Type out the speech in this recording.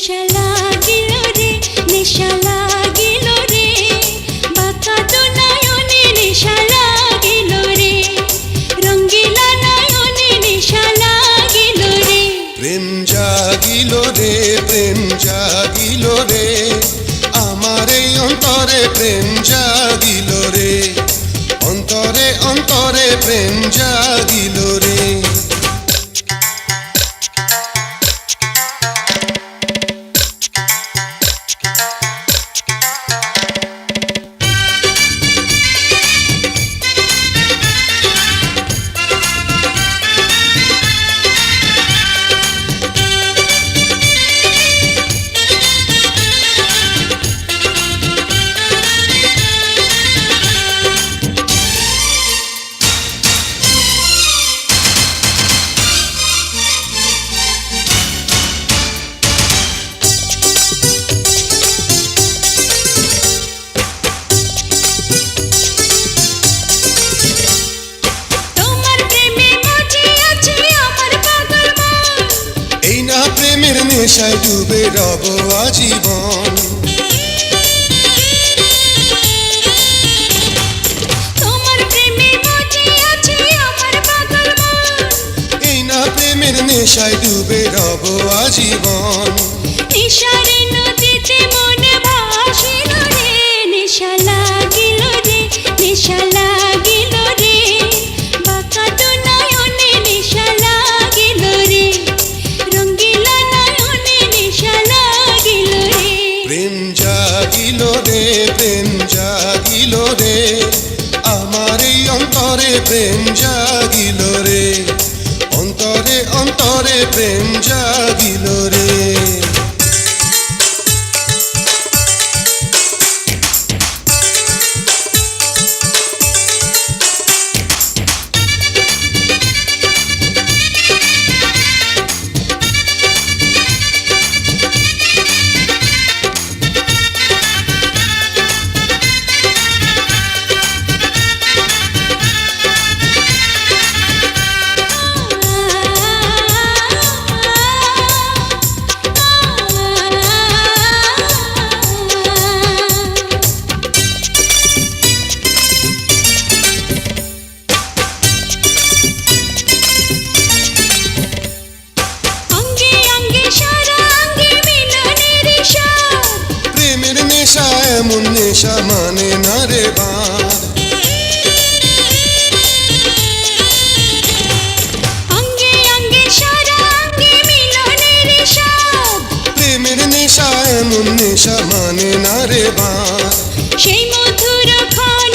নেশা লাগিল রে, নেশা লাগিল রে, বাঁকা তো নয়নে নেশা লাগিল রে, রঙ্গিলা নয়নে নেশা লাগিল রে। প্রেম জাগিল রে, প্রেম জাগিল রে, আমার এই অন্তরে প্রেম জাগিল রে, অন্তরে অন্তরে প্রেম জাগিল রে। প্রেমের নেশায় ডুবে রব আজীবন, তোমার প্রেমে মজে আছে আমার পাগল মন, এই না প্রেমের নেশায় ডুবে রব আজীবন। নেশারে নদীতে মনে ভাসিল রে, নেশা লাগিল রে, নেশা লাগিল রে, বাঁকা তো নয়নে নেশা লাগিল রে, রঙ্গিলা নয়নে নেশা লাগিল রে। প্রেম জাগিল রে, প্রেম জাগিল রে, আমার এই অন্তরে প্রেম জাগিল রে, অন্তরে অন্তরে প্রেম জাগিল রে। এমন নেশা মানে না রে বাঁধ, অঙ্গে অঙ্গে সারা অঙ্গে মিলনের স্বাদ, প্রেমের নেশা এমন নেশা মানে না রে বাঁধ, সেই মধুর ক্ষণ